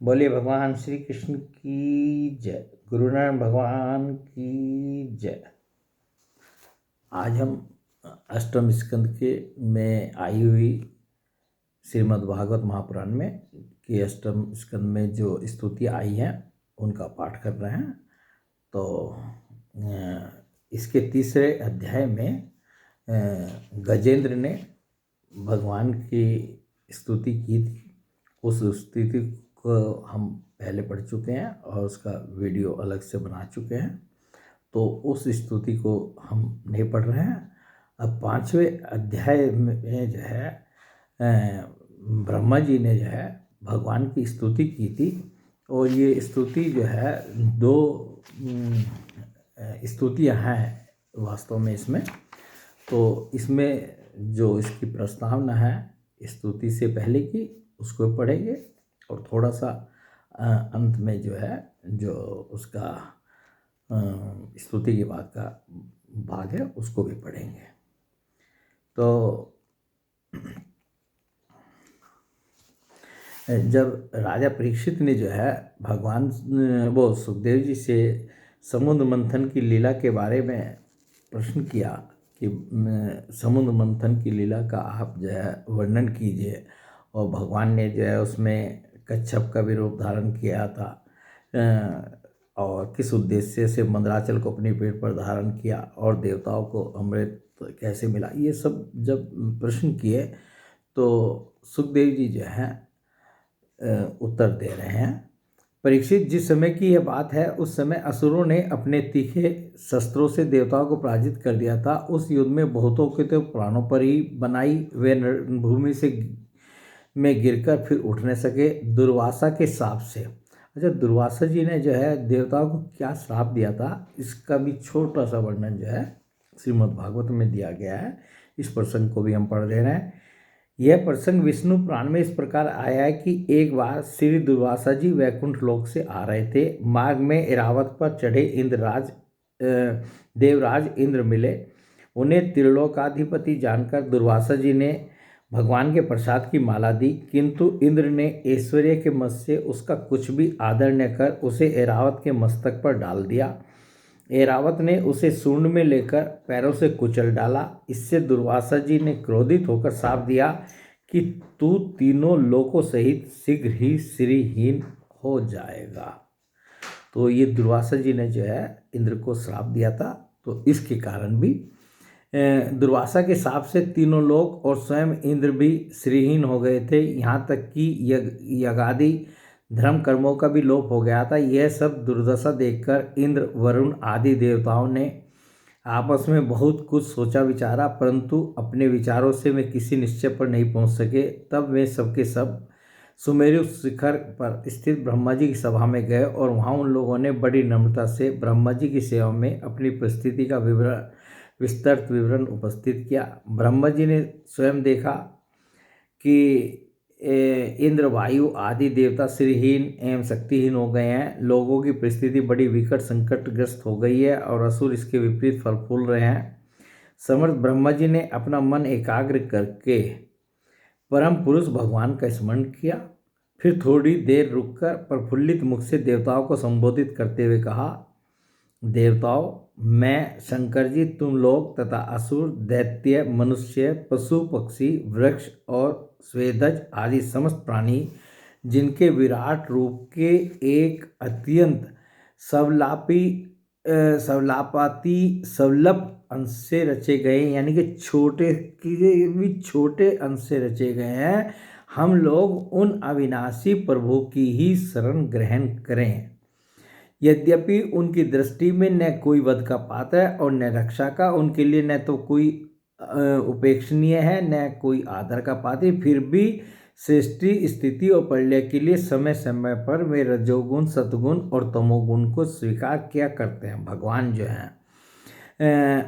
बोलिए भगवान श्री कृष्ण की जय, गुरु नानक भगवान की जय। आज हम अष्टम स्कंद के में आई हुई श्रीमद् भागवत महापुराण में कि अष्टम स्कंद में जो स्तुतियाँ आई हैं उनका पाठ कर रहे हैं। तो इसके तीसरे अध्याय में गजेंद्र ने भगवान की स्तुति की थी। उस स्तुति को हम पहले पढ़ चुके हैं और उसका वीडियो अलग से बना चुके हैं, तो उस स्तुति को हम नहीं पढ़ रहे हैं। अब पांचवें अध्याय में जो है ब्रह्मा जी ने जो है भगवान की स्तुति की थी। और ये स्तुति जो है दो स्तुतियाँ हैं वास्तव में इसमें। तो इसमें जो इसकी प्रस्तावना है स्तुति से पहले की उसको पढ़ेंगे और थोड़ा सा अंत में जो है जो उसका स्तुति के बाद का भाग है उसको भी पढ़ेंगे। तो जब राजा परीक्षित ने जो है भगवान वो सुखदेव जी से समुद्र मंथन की लीला के बारे में प्रश्न किया कि समुद्र मंथन की लीला का आप जो है वर्णन कीजिए, और भगवान ने जो है उसमें कच्छप का भी रूप धारण किया था और किस उद्देश्य से मंदराचल को अपनी पेट पर धारण किया और देवताओं को अमृत कैसे मिला, ये सब जब प्रश्न किए तो सुखदेव जी जो हैं उत्तर दे रहे हैं। परीक्षित, जिस समय की यह बात है उस समय असुरों ने अपने तीखे शस्त्रों से देवताओं को पराजित कर दिया था। उस युद्ध में बहुतों के तो प्राणों पर ही बनाई वे भूमि से में गिरकर फिर उठ न सके दुर्वासा के श्राप से। अच्छा, दुर्वासा जी ने जो है देवताओं को क्या श्राप दिया था इसका भी छोटा सा वर्णन जो है श्रीमद् भागवत में दिया गया है। इस प्रसंग को भी हम पढ़ ले रहे हैं। यह प्रसंग विष्णु पुराण में इस प्रकार आया है कि एक बार श्री दुर्वासा जी वैकुंठ लोक से आ रहे थे। मार्ग में ऐरावत पर चढ़े देवराज इंद्र मिले। उन्हें त्रिलोकाधिपति जानकर दुर्वासा जी ने भगवान के प्रसाद की माला दी, किंतु इंद्र ने ऐश्वर्य के मद से उसका कुछ भी आदर न कर उसे ऐरावत के मस्तक पर डाल दिया। ऐरावत ने उसे सूंड में लेकर पैरों से कुचल डाला। इससे दुर्वासा जी ने क्रोधित होकर श्राप दिया कि तू तीनों लोकों सहित शीघ्र ही श्रीहीन हो जाएगा। तो ये दुर्वासा जी ने जो है इंद्र को श्राप दिया था। तो इसके कारण भी दुर्वासा के श्राप से तीनों लोक और स्वयं इंद्र भी श्रीहीन हो गए थे। यहाँ तक कि यज्ञादि धर्म कर्मों का भी लोप हो गया था। यह सब दुर्दशा देखकर इंद्र, वरुण आदि देवताओं ने आपस में बहुत कुछ सोचा विचारा, परंतु अपने विचारों से वे किसी निश्चय पर नहीं पहुंच सके। तब वे सबके सब सुमेरु शिखर पर स्थित ब्रह्मा जी की सभा में गए और वहां उन लोगों ने बड़ी नम्रता से ब्रह्मा जी की सेवा में अपनी परिस्थिति का विस्तृत विवरण उपस्थित किया। ब्रह्मा जी ने स्वयं देखा कि इंद्र, वायु आदि देवता श्रीहीन एवं शक्तिहीन हो गए हैं। लोगों की परिस्थिति बड़ी विकट संकटग्रस्त हो गई है और असुर इसके विपरीत फल फूल रहे हैं। समर्थ ब्रह्मा जी ने अपना मन एकाग्र करके परम पुरुष भगवान का स्मरण किया। फिर थोड़ी देर रुककर प्रफुल्लित मुख से देवताओं को संबोधित करते हुए कहा, देवताओं, मैं शंकर जी तुम लोग तथा असुर, दैत्य, मनुष्य, पशु, पक्षी, वृक्ष और स्वेदज आदि समस्त प्राणी जिनके विराट रूप के एक अत्यंत सवलप अंश से रचे गए, यानी कि छोटे अंश से रचे गए हैं, हम लोग उन अविनाशी प्रभु की ही शरण ग्रहण करें। यद्यपि उनकी दृष्टि में न कोई वध का पात्र है और न रक्षा का, उनके लिए न तो कोई उपेक्षणीय है न कोई आदर का पात्र, फिर भी सृष्टि, स्थिति और प्रलय के लिए समय समय पर वे रजोगुण, सतगुण और तमोगुण को स्वीकार किया करते हैं। भगवान जो हैं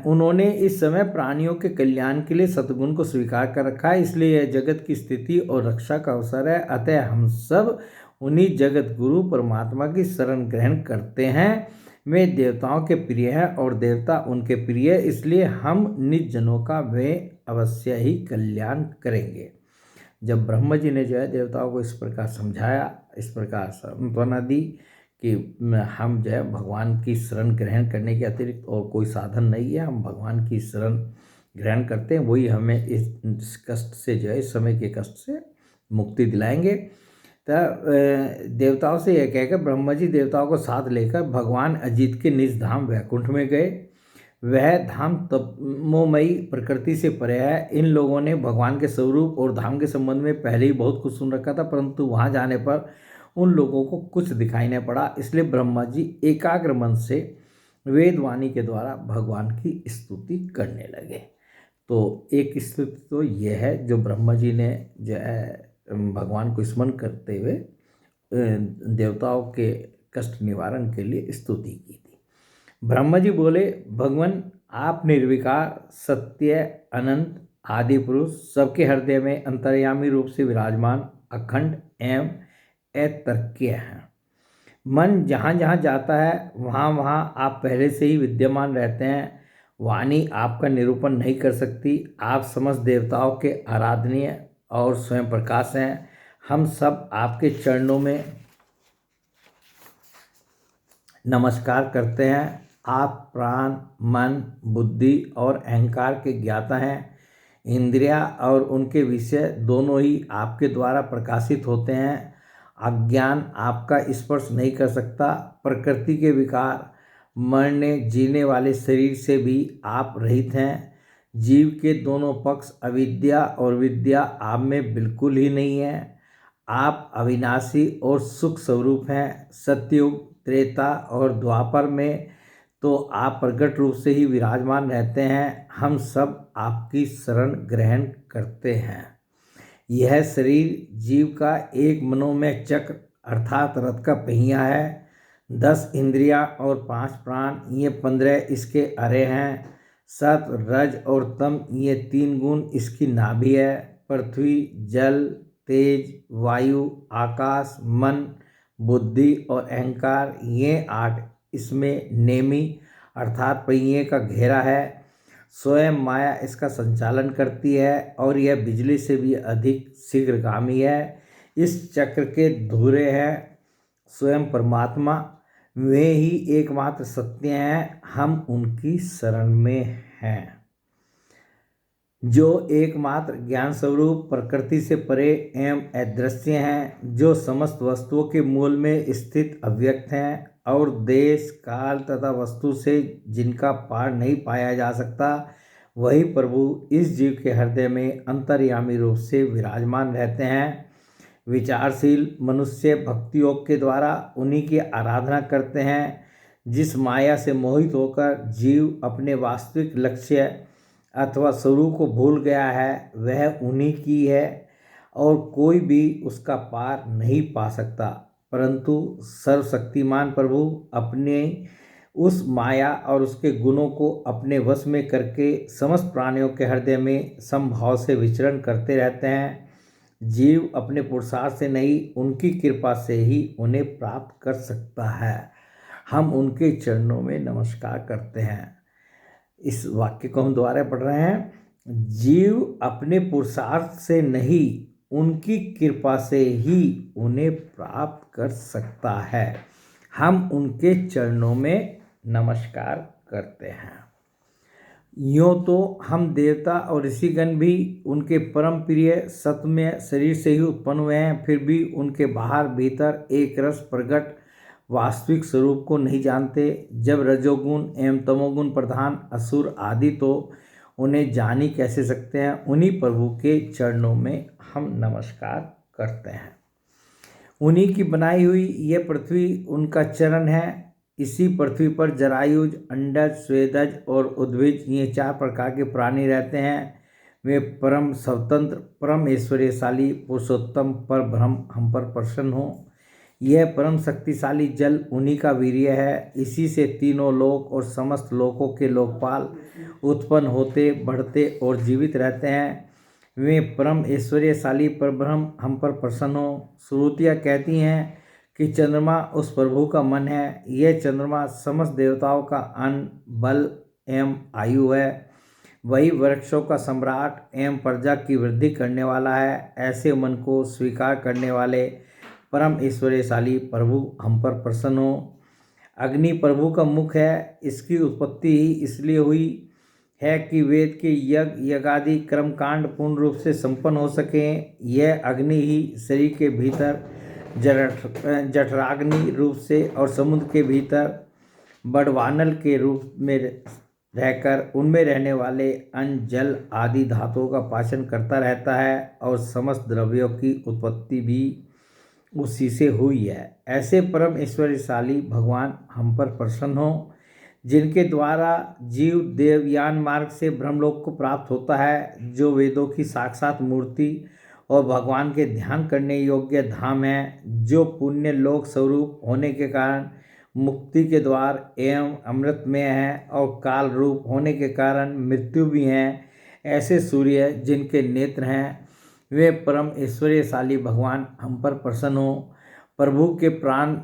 उन्होंने इस समय प्राणियों के कल्याण के लिए सतगुण को स्वीकार कर रखा है, इसलिए यह जगत की स्थिति और रक्षा का अवसर है। अतः हम सब उन्हीं जगत गुरु परमात्मा की शरण ग्रहण करते हैं। वे देवताओं के प्रिय हैं और देवता उनके प्रिय, इसलिए हम निज जनों का वे अवश्य ही कल्याण करेंगे। जब ब्रह्मा जी ने जो है देवताओं को इस प्रकार समझाया, इस प्रकार सांत्वना दी कि हम जो है भगवान की शरण ग्रहण करने के अतिरिक्त और कोई साधन नहीं है, हम भगवान की शरण ग्रहण करते हैं, वही हमें इस कष्ट से जो है, इस समय के कष्ट से मुक्ति दिलाएंगे। तो देवताओं से यह कहकर ब्रह्मा जी देवताओं को साथ लेकर भगवान अजित के निज धाम वैकुंठ में गए। वह धाम तमोमयी प्रकृति से परे है। इन लोगों ने भगवान के स्वरूप और धाम के संबंध में पहले ही बहुत कुछ सुन रखा था, परंतु वहाँ जाने पर उन लोगों को कुछ दिखाई नहीं पड़ा। इसलिए ब्रह्मा जी एकाग्र मन से वेदवाणी के द्वारा भगवान की स्तुति करने लगे। तो एक स्तुति तो यह है जो ब्रह्मा जी ने जो है भगवान को स्मरण करते हुए देवताओं के कष्ट निवारण के लिए स्तुति की थी। ब्रह्मा जी बोले, भगवान आप निर्विकार, सत्य, अनंत, आदि पुरुष, सबके हृदय में अंतर्यामी रूप से विराजमान, अखंड एवं अतर्क्य हैं। मन जहाँ जहाँ जाता है वहाँ वहाँ आप पहले से ही विद्यमान रहते हैं। वाणी आपका निरूपण नहीं कर सकती। आप समस्त देवताओं के आराधनीय और स्वयं प्रकाश हैं। हम सब आपके चरणों में नमस्कार करते हैं। आप प्राण, मन, बुद्धि और अहंकार के ज्ञाता हैं। इंद्रिया और उनके विषय दोनों ही आपके द्वारा प्रकाशित होते हैं। अज्ञान आपका स्पर्श नहीं कर सकता। प्रकृति के विकार, मरने जीने वाले शरीर से भी आप रहित हैं। जीव के दोनों पक्ष अविद्या और विद्या आप में बिल्कुल ही नहीं है। आप अविनाशी और सुख स्वरूप हैं। सतयुग, त्रेता और द्वापर में तो आप प्रकट रूप से ही विराजमान रहते हैं। हम सब आपकी शरण ग्रहण करते हैं। यह शरीर जीव का एक मनोमय चक्र अर्थात रथ का पहिया है। 10 इंद्रियां और 5 प्राण, ये 15 इसके अरे हैं। सत, रज और तम, ये 3 गुण इसकी नाभि है। पृथ्वी, जल, तेज, वायु, आकाश, मन, बुद्धि और अहंकार, ये 8 इसमें नेमी अर्थात पहिए का घेरा है। स्वयं माया इसका संचालन करती है और यह बिजली से भी अधिक शीघ्रगामी है। इस चक्र के धुरे हैं स्वयं परमात्मा, वे ही एकमात्र सत्य हैं। हम उनकी शरण में हैं। जो एकमात्र ज्ञान स्वरूप प्रकृति से परे एवं अदृश्य हैं, जो समस्त वस्तुओं के मूल में स्थित अव्यक्त हैं और देश काल तथा वस्तु से जिनका पार नहीं पाया जा सकता, वही प्रभु इस जीव के हृदय में अंतर्यामी रूप से विराजमान रहते हैं। विचारशील मनुष्य भक्ति योग के द्वारा उन्हीं की आराधना करते हैं। जिस माया से मोहित होकर जीव अपने वास्तविक लक्ष्य अथवा स्वरूप को भूल गया है, वह उन्हीं की है और कोई भी उसका पार नहीं पा सकता। परंतु सर्वशक्तिमान प्रभु अपने उस माया और उसके गुणों को अपने वश में करके समस्त प्राणियों के हृदय में समभाव से विचरण करते रहते हैं। जीव अपने पुरुषार्थ से नहीं, उनकी कृपा से ही उन्हें प्राप्त कर सकता है। हम उनके चरणों में नमस्कार करते हैं। इस वाक्य को हम दोबारा पढ़ रहे हैं। जीव अपने पुरुषार्थ से नहीं, उनकी कृपा से ही उन्हें प्राप्त कर सकता है। हम उनके चरणों में नमस्कार करते हैं। यूँ तो हम देवता और ऋषिगण भी उनके परम प्रिय सत्य शरीर से ही उत्पन्न हुए हैं, फिर भी उनके बाहर भीतर एक रस प्रकट वास्तविक स्वरूप को नहीं जानते। जब रजोगुण एवं तमोगुण प्रधान असुर आदि तो उन्हें जान ही कैसे सकते हैं। उन्हीं प्रभु के चरणों में हम नमस्कार करते हैं। उन्हीं की बनाई हुई यह पृथ्वी उनका चरण है। इसी पृथ्वी पर जरायुज, अंडज, स्वेदज और उद्भिज, ये 4 प्रकार के प्राणी रहते हैं। वे परम स्वतंत्र, परम ऐश्वर्यशाली, पुरुषोत्तम पर ब्रह्म हम पर प्रसन्न हो। यह परम शक्तिशाली जल उन्हीं का वीर्य है। इसी से तीनों लोक और समस्त लोकों के लोकपाल उत्पन्न होते, बढ़ते और जीवित रहते हैं। वे परम ऐश्वर्यशाली परब्रह्म हम पर प्रसन्न हो। श्रुतियाँ कहती हैं कि चंद्रमा उस प्रभु का मन है। यह चंद्रमा समस्त देवताओं का अन्न, बल एवं आयु है। वही वृक्षों का सम्राट एवं प्रजा की वृद्धि करने वाला है। ऐसे मन को स्वीकार करने वाले परम ऐश्वर्यशाली प्रभु हम पर प्रसन्न हो। अग्नि प्रभु का मुख है। इसकी उत्पत्ति ही इसलिए हुई है कि वेद के यज्ञ यज्ञादि कर्मकांड पूर्ण रूप से संपन्न हो सकें। यह अग्नि ही शरीर के भीतर जठराग्नि रूप से और समुद्र के भीतर बड़वानल के रूप में रहकर उनमें रहने वाले अन्न जल आदि धातुओं का पाचन करता रहता है और समस्त द्रव्यों की उत्पत्ति भी उसी से हुई है। ऐसे परम ऐश्वर्यशाली भगवान हम पर प्रसन्न हो, जिनके द्वारा जीव देवयान मार्ग से ब्रह्मलोक को प्राप्त होता है, जो वेदों की साक्षात मूर्ति और भगवान के ध्यान करने योग्य धाम है, जो पुण्य लोक स्वरूप होने के कारण मुक्ति के द्वार एवं अमृतमय है और काल रूप होने के कारण मृत्यु भी हैं। ऐसे सूर्य जिनके नेत्र हैं, वे परम ऐश्वर्यशाली भगवान हम पर प्रसन्न हो। प्रभु के प्राण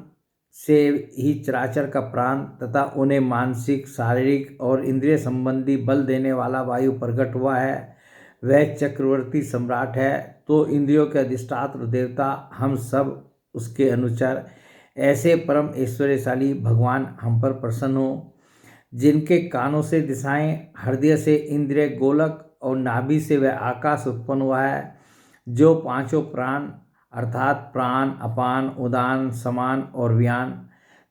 से ही चराचर का प्राण तथा उन्हें मानसिक शारीरिक और इंद्रिय संबंधी बल देने वाला वायु प्रकट हुआ है। वह चक्रवर्ती सम्राट है, तो इंद्रियों के अधिष्ठात्र देवता हम सब उसके अनुचर। ऐसे परम ऐश्वर्यशाली भगवान हम पर प्रसन्न हो, जिनके कानों से दिशाएं, हृदय से इंद्रिय गोलक और नाभि से वह आकाश उत्पन्न हुआ है, जो पांचों प्राण अर्थात प्राण अपान उदान समान और व्यान,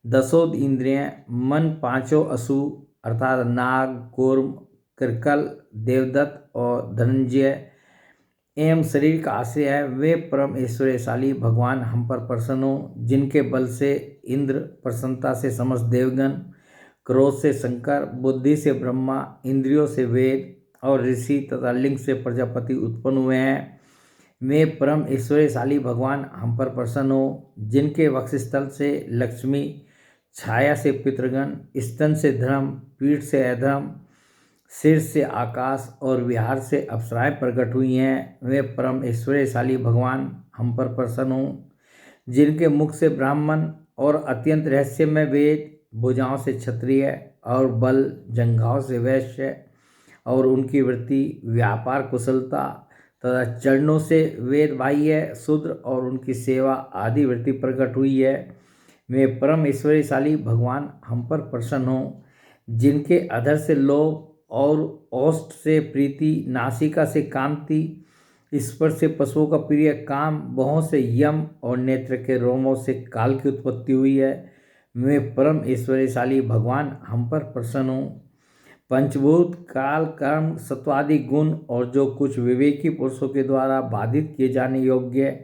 दसों इंद्रियां, मन, पांचों असु अर्थात नाग कूर्म कृकल देवदत्त और धनंजय एवं शरीर का आश्रय है, वे परम ऐश्वर्यशाली भगवान हम पर प्रसन्न हो, जिनके बल से इंद्र, प्रसन्नता से समस्त देवगण, क्रोध से शंकर, बुद्धि से ब्रह्मा, इंद्रियों से वेद और ऋषि तथा लिंग से प्रजापति उत्पन्न हुए हैं। वे परम ऐश्वर्यशाली भगवान हम पर प्रसन्न हो, जिनके वक्षस्थल से लक्ष्मी, छाया से पितृगण, स्तन से धर्म, पीठ से अधर्म, सिर से आकाश और विहार से अप्सराएं प्रकट हुई हैं। वे परम ऐश्वर्यशाली भगवान हम पर प्रसन्न हो, जिनके मुख से ब्राह्मण और अत्यंत रहस्यमय वेद, भुजाओं से क्षत्रिय और बल जंघाओं से वैश्य और उनकी वृत्ति व्यापार कुशलता तथा चरणों से वेद बाह्य शूद्र और उनकी सेवा आदि वृत्ति प्रकट हुई है। वे परम ऐश्वर्यशाली भगवान हम पर प्रसन्न हो, जिनके अधर से लोभ और ओष्ठ से प्रीति, नासिका से कांति, स्पर्श से पशुओं का प्रिय काम, भौं से यम और नेत्र के रोमों से काल की उत्पत्ति हुई है। वे परम ऐश्वर्यशाली भगवान हम पर प्रसन्न हो। पंचभूत काल कर्म सत्वादि गुण और जो कुछ विवेकी पुरुषों के द्वारा बाधित किए जाने योग्य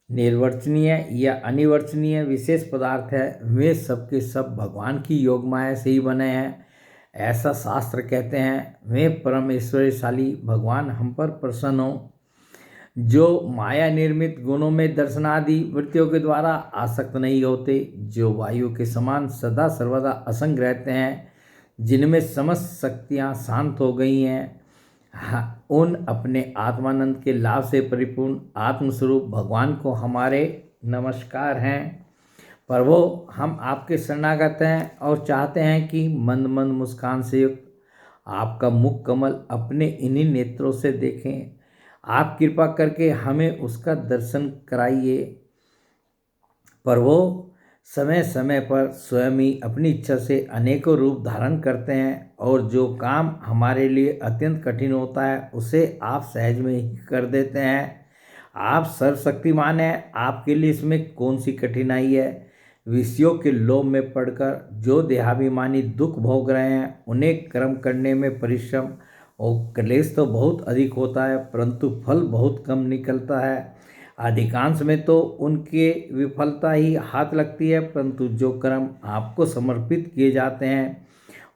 निर्वर्चनीय या अनिवर्चनीय विशेष पदार्थ है, वे सबके सब भगवान की योग माया से ही बने हैं, ऐसा शास्त्र कहते हैं। वे परम ऐश्वर्यशाली भगवान हम पर प्रसन्न हो, जो माया निर्मित गुणों में दर्शनादि वृत्तियों के द्वारा आसक्त नहीं होते, जो वायु के समान सदा सर्वदा असंग रहते हैं, जिनमें समस्त शक्तियाँ शांत हो गई हैं, उन अपने आत्मानंद के लाभ से परिपूर्ण आत्मस्वरूप भगवान को हमारे नमस्कार हैं। प्रभु, हम आपके शरणागत हैं और चाहते हैं कि मंद मंद मुस्कान से युक्त आपका मुख कमल अपने इन्हीं नेत्रों से देखें। आप कृपा करके हमें उसका दर्शन कराइए। प्रभु, समय समय पर स्वयं ही अपनी इच्छा से अनेकों रूप धारण करते हैं और जो काम हमारे लिए अत्यंत कठिन होता है उसे आप सहज में ही कर देते हैं। आप सर्वशक्तिमान हैं, आपके लिए इसमें कौन सी कठिनाई है। विषयों के लोभ में पड़कर जो देहाभिमानी दुख भोग रहे हैं, उन्हें कर्म करने में परिश्रम और क्लेश तो बहुत अधिक होता है, परंतु फल बहुत कम निकलता है। अधिकांश में तो उनके विफलता ही हाथ लगती है, परंतु जो कर्म आपको समर्पित किए जाते हैं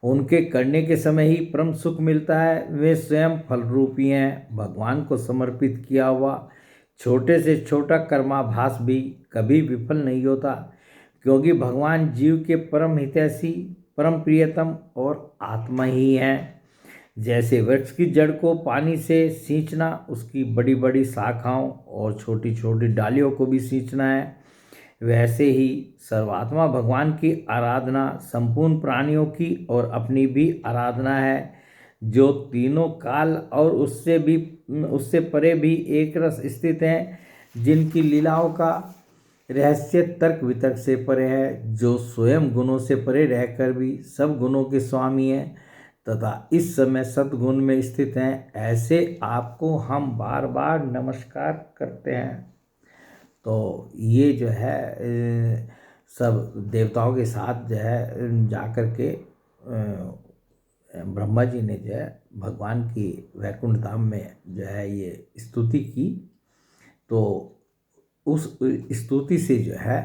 उनके करने के समय ही परम सुख मिलता है। वे स्वयं फल रूपी हैं। भगवान को समर्पित किया हुआ छोटे से छोटा कर्माभास भी कभी विफल नहीं होता, क्योंकि भगवान जीव के परम हितैषी, परम प्रियतम और आत्मा ही हैं। जैसे वृक्ष की जड़ को पानी से सींचना उसकी बड़ी बड़ी शाखाओं और छोटी छोटी डालियों को भी सींचना है, वैसे ही सर्वात्मा भगवान की आराधना संपूर्ण प्राणियों की और अपनी भी आराधना है। जो तीनों काल और उससे परे भी एक रस स्थित हैं, जिनकी लीलाओं का रहस्य तर्क वितर्क से परे है, जो स्वयं गुणों से परे रहकर भी सब गुणों के स्वामी हैं तथा इस समय सद्गुण में स्थित हैं, ऐसे आपको हम बार बार नमस्कार करते हैं। तो ये जो है सब देवताओं के साथ जो है जा कर के ब्रह्मा जी ने जो है भगवान की वैकुंठ धाम में जो है ये स्तुति की। तो उस स्तुति से जो है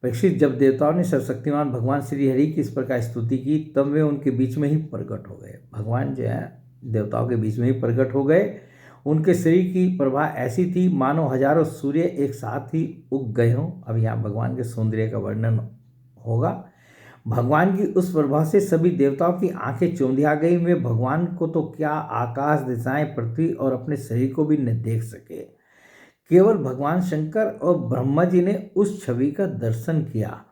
परीक्षित, जब देवताओं ने सर्वशक्तिमान भगवान श्री हरि की इस प्रकार स्तुति की, तब वे उनके बीच में ही प्रकट हो गए। भगवान जो है देवताओं के बीच में ही प्रकट हो गए। उनके शरीर की प्रभा ऐसी थी मानो हजारों सूर्य एक साथ ही उग गए हों। अब यहाँ भगवान के सौंदर्य का वर्णन होगा। भगवान की उस प्रभा से सभी देवताओं की आंखें चौंधिया गई। वे भगवान को तो क्या, आकाश, दिशाएं, पृथ्वी और अपने शरीर को भी न देख सके। केवल भगवान शंकर और ब्रह्मा जी ने उस छवि का दर्शन किया।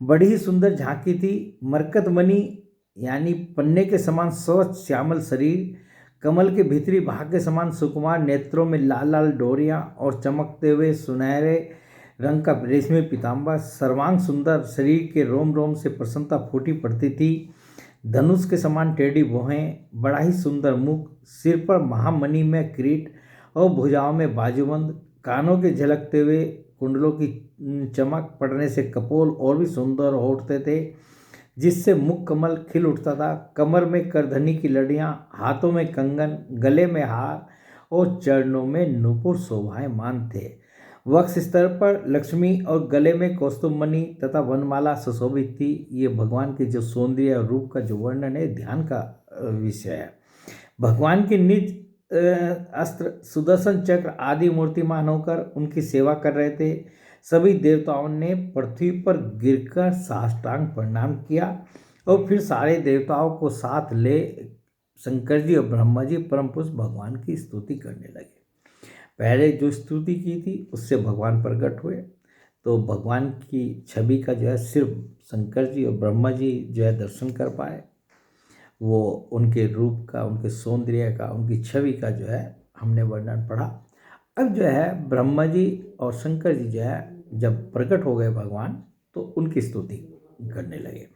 बड़ी ही सुंदर झांकी थी। मरकतमणि यानी पन्ने के समान स्वच्छ श्यामल शरीर, कमल के भीतरी भाग के समान सुकुमार नेत्रों में लाल लाल डोरियां और चमकते हुए सुनहरे रंग का रेशमी पीताम्बर, सर्वांग सुंदर शरीर के रोम रोम से प्रसन्नता फूटी पड़ती थी। धनुष के समान टेढ़ी भुहें, बड़ा ही सुंदर मुख, सिर पर महामणि में किरीट और भुजाओं में बाजूबंद, कानों के झलकते हुए कुंडलों की चमक पड़ने से कपोल और भी सुंदर हो उठते थे, जिससे मुख कमल खिल उठता था। कमर में करधनी की लड़ियां, हाथों में कंगन, गले में हार और चरणों में नूपुर शोभायमान थे। वक्ष स्तर पर लक्ष्मी और गले में कौस्तुभमणि तथा वनमाला सुशोभित थी। ये भगवान के जो सौंदर्य और रूप का जो वर्णन है, ध्यान का विषय है। भगवान के निज अस्त्र सुदर्शन चक्र आदि मूर्तिमान होकर उनकी सेवा कर रहे थे। सभी देवताओं ने पृथ्वी पर गिरकर साष्टांग प्रणाम किया और फिर सारे देवताओं को साथ ले शंकर जी और ब्रह्मा जी परम पुरुष भगवान की स्तुति करने लगे। पहले जो स्तुति की थी उससे भगवान प्रकट हुए, तो भगवान की छवि का जो है सिर्फ शंकर जी और ब्रह्मा जी जो है दर्शन कर पाए। वो उनके रूप का, उनके सौंदर्य का, उनकी छवि का जो है हमने वर्णन पढ़ा। अब जो है ब्रह्मा जी और शंकर जी जो है जब प्रकट हो गए भगवान, तो उनकी स्तुति करने लगे।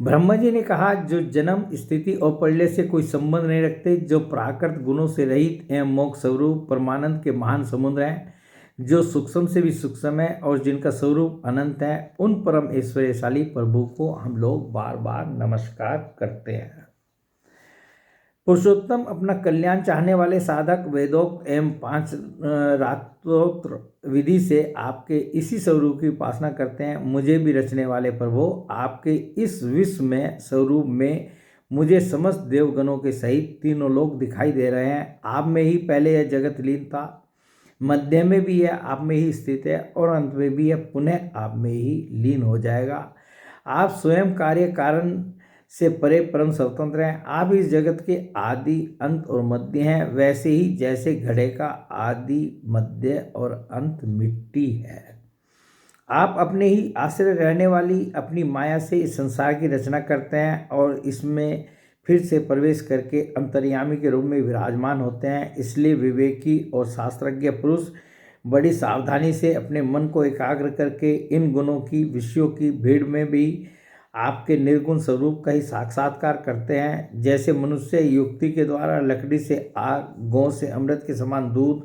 ब्रह्मा जी ने कहा, जो जन्म, स्थिति और प्रलय से कोई संबंध नहीं रखते, जो प्राकृत गुणों से रहित एवं मोक्ष स्वरूप परमानंद के महान समुद्र हैं, जो सूक्ष्म से भी सूक्ष्म है और जिनका स्वरूप अनंत है, उन परम ऐश्वर्यशाली प्रभु को हम लोग बार बार नमस्कार करते हैं। पुरुषोत्तम अपना कल्याण चाहने वाले साधक वेदोक्त एवं 5 रात्रोक्त विधि से आपके इसी स्वरूप की उपासना करते हैं। मुझे भी रचने वाले प्रभु, आपके इस विश्व में स्वरूप में मुझे समस्त देवगणों के सहित तीनों लोग दिखाई दे रहे हैं। आप में ही पहले यह जगत लीन था, मध्य में भी यह आप में ही स्थित है और अंत में भी यह पुनः आप में ही लीन हो जाएगा। आप स्वयं कार्य कारण से परे परम स्वतंत्र हैं। आप इस जगत के आदि, अंत और मध्य हैं। वैसे ही जैसे घड़े का आदि, मध्य और अंत मिट्टी है, आप अपने ही आश्रय रहने वाली अपनी माया से इस संसार की रचना करते हैं और इसमें फिर से प्रवेश करके अंतर्यामी के रूप में विराजमान होते हैं। इसलिए विवेकी और शास्त्रज्ञ पुरुष बड़ी सावधानी से अपने मन को एकाग्र करके इन गुणों की, विषयों की भीड़ में भी आपके निर्गुण स्वरूप का ही साक्षात्कार करते हैं। जैसे मनुष्य युक्ति के द्वारा लकड़ी से आग, गौ से अमृत के समान दूध,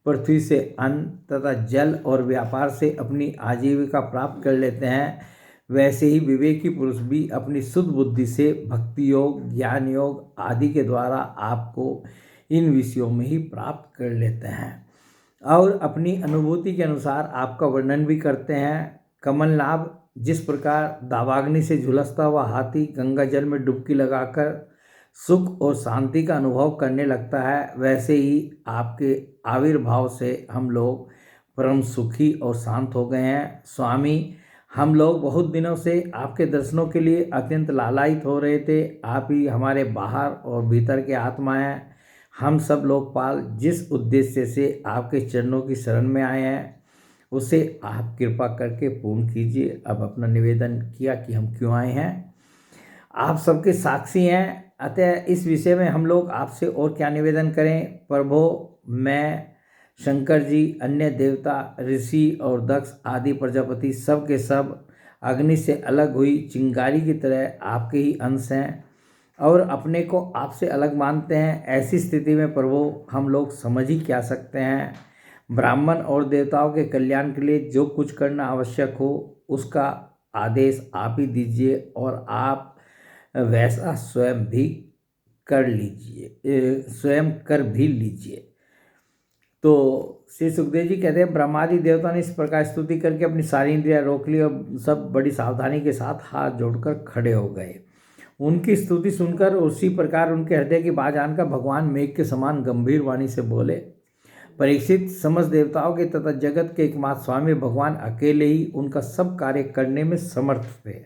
पृथ्वी से अन्न तथा जल और व्यापार से अपनी आजीविका प्राप्त कर लेते हैं, वैसे ही विवेकी पुरुष भी अपनी शुद्ध बुद्धि से भक्ति योग, ज्ञान योग आदि के द्वारा आपको इन विषयों में ही प्राप्त कर लेते हैं और अपनी अनुभूति के अनुसार आपका वर्णन भी करते हैं। कमल नाभ जिस प्रकार दावाग्नि से झुलसता हुआ हाथी गंगा जल में डुबकी लगाकर सुख और शांति का अनुभव करने लगता है, वैसे ही आपके आविर्भाव से हम लोग परम सुखी और शांत हो गए हैं। स्वामी, हम लोग बहुत दिनों से आपके दर्शनों के लिए अत्यंत लालायित हो रहे थे। आप ही हमारे बाहर और भीतर के आत्मा हैं। हम सब लोकपाल जिस उद्देश्य से आपके चरणों की शरण में आए हैं, उसे आप कृपा करके पूर्ण कीजिए। अब अपना निवेदन किया कि हम क्यों आए हैं। आप सबके साक्षी हैं, अतः इस विषय में हम लोग आपसे और क्या निवेदन करें। प्रभो, मैं, शंकर जी, अन्य देवता, ऋषि और दक्ष आदि प्रजापति सब के सब अग्नि से अलग हुई चिंगारी की तरह आपके ही अंश हैं और अपने को आपसे अलग मानते हैं। ऐसी स्थिति में प्रभु हम लोग समझ ही क्या सकते हैं। ब्राह्मण और देवताओं के कल्याण के लिए जो कुछ करना आवश्यक हो उसका आदेश आप ही दीजिए और आप वैसा स्वयं भी कर लीजिए, स्वयं कर भी लीजिए। तो श्री सुखदेव जी कहते हैं, ब्रह्मादि देवता ने इस प्रकार स्तुति करके अपनी सारी इंद्रियां रोक ली और सब बड़ी सावधानी के साथ हाथ जोड़कर खड़े हो गए। उनकी स्तुति सुनकर उसी प्रकार उनके हृदय की बात जानकर भगवान मेघ के समान गंभीर वाणी से बोले, परीक्षित, समस्त देवताओं के तथा जगत के एकमात्र स्वामी भगवान अकेले ही उनका सब कार्य करने में समर्थ थे।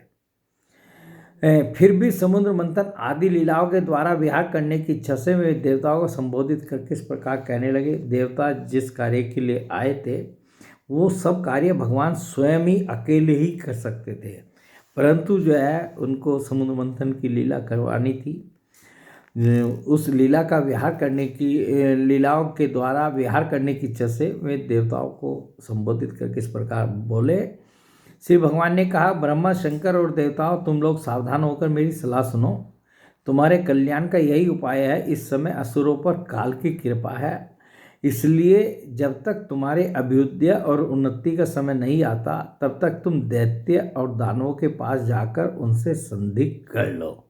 फिर भी समुद्र मंथन आदि लीलाओं के द्वारा विहार करने की इच्छा से वे देवताओं को संबोधित करके इस प्रकार कहने लगे। देवता जिस कार्य के लिए आए थे वो सब कार्य भगवान स्वयं ही अकेले ही कर सकते थे, परंतु जो है उनको समुद्र मंथन की लीला करवानी थी। उस लीला का विहार करने की, लीलाओं के द्वारा विहार करने की इच्छा से वे देवताओं को संबोधित करके इस प्रकार बोले। श्री भगवान ने कहा, ब्रह्मा, शंकर और देवताओं, तुम लोग सावधान होकर मेरी सलाह सुनो। तुम्हारे कल्याण का यही उपाय है। इस समय असुरों पर काल की कृपा है, इसलिए जब तक तुम्हारे अभ्युदय और उन्नति का समय नहीं आता तब तक तुम दैत्य और दानवों के पास जाकर उनसे संधि कर लो।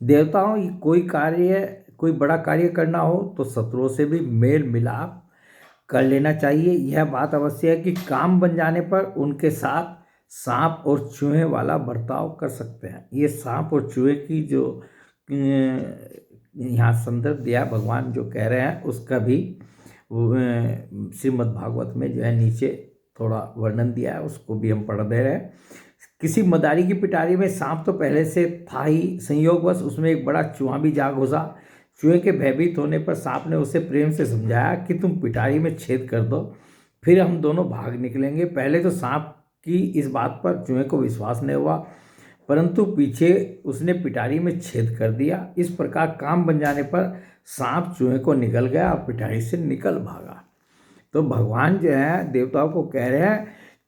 देवताओं, कोई बड़ा कार्य करना हो तो शत्रुओं से भी मेल मिलाप कर लेना चाहिए। यह बात अवश्य है कि काम बन जाने पर उनके साथ सांप और चूहे वाला बर्ताव कर सकते हैं। ये सांप और चूहे की जो यहाँ संदर्भ दिया भगवान जो कह रहे हैं उसका भी श्रीमद् भागवत में जो है नीचे थोड़ा वर्णन दिया है, उसको भी हम पढ़ दे रहे हैं। किसी मदारी की पिटारी में सांप तो पहले से था ही, संयोगवश उसमें एक बड़ा चूहा भी जा घुसा। चूहे के भयभीत होने पर सांप ने उसे प्रेम से समझाया कि तुम पिटारी में छेद कर दो, फिर हम दोनों भाग निकलेंगे। पहले तो सांप की इस बात पर चूहे को विश्वास नहीं हुआ, परंतु पीछे उसने पिटारी में छेद कर दिया। इस प्रकार काम बन जाने पर सांप चूहे को निकल गया और पिटारी से निकल भागा। तो भगवान जो है देवताओं को कह रहे हैं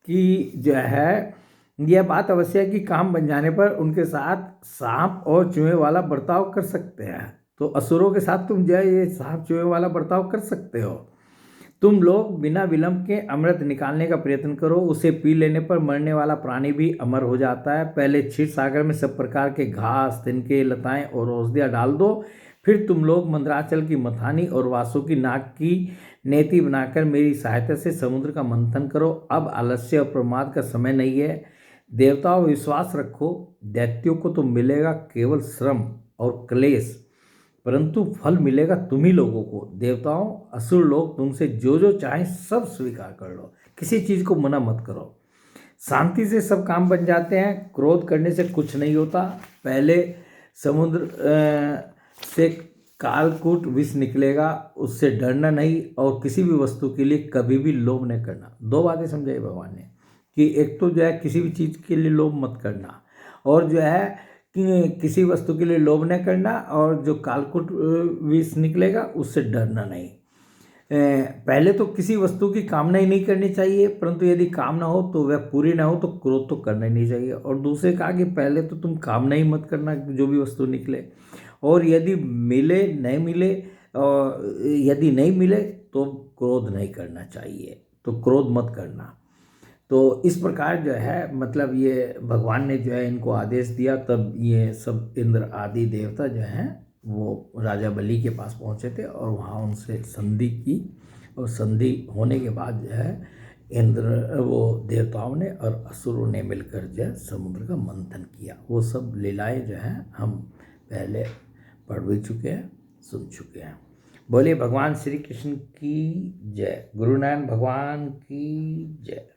कि जो है यह बात अवश्य है कि काम बन जाने पर उनके साथ सांप और चूहे वाला बर्ताव कर सकते हैं। तो असुरों के साथ तुम जो है ये सांप चूहे वाला बर्ताव कर सकते हो। तुम लोग बिना विलंब के अमृत निकालने का प्रयत्न करो। उसे पी लेने पर मरने वाला प्राणी भी अमर हो जाता है। पहले क्षीर सागर में सब प्रकार के घास, तिनके, लताएं और औषधियाँ डाल दो। फिर तुम लोग मंदराचल की मथानी और वासुकी नाग की नेति बनाकर मेरी सहायता से समुद्र का मंथन करो। अब आलस्य और प्रमाद का समय नहीं है। देवताओं, विश्वास रखो, दैत्यों को तो मिलेगा केवल श्रम और क्लेश, परंतु फल मिलेगा तुम्ही लोगों को। देवताओं, असुर लोग तुमसे जो जो चाहें सब स्वीकार कर लो, किसी चीज़ को मना मत करो। शांति से सब काम बन जाते हैं, क्रोध करने से कुछ नहीं होता। पहले समुद्र से कालकूट विष निकलेगा, उससे डरना नहीं और किसी भी वस्तु के लिए कभी भी लोभ नहीं करना। दो बातें समझाई भगवान ने कि एक तो जो है किसी भी चीज़ के लिए लोभ मत करना, और जो है कि किसी वस्तु के लिए लोभ न करना, और जो कालकूट विष निकलेगा उससे डरना नहीं। पहले तो किसी वस्तु की कामना ही नहीं करनी चाहिए, परंतु यदि कामना हो तो वह पूरी ना हो तो क्रोध तो करना ही नहीं चाहिए। और दूसरे कहा कि पहले तो तुम कामना ही मत करना जो भी वस्तु निकले, और यदि मिले नहीं मिले, और यदि नहीं मिले तो क्रोध नहीं करना चाहिए, तो क्रोध मत करना। तो इस प्रकार जो है मतलब ये भगवान ने जो है इनको आदेश दिया। तब ये सब इंद्र आदि देवता जो हैं वो राजा बलि के पास पहुँचे थे और वहाँ उनसे संधि की, और संधि होने के बाद जो है वो देवताओं ने और असुरों ने मिलकर जो है समुद्र का मंथन किया। वो सब लीलाएं जो हैं हम पहले पढ़ भी चुके हैं, सुन चुके हैं। बोलिए भगवान श्री कृष्ण की जय, गुरु नानक भगवान की जय।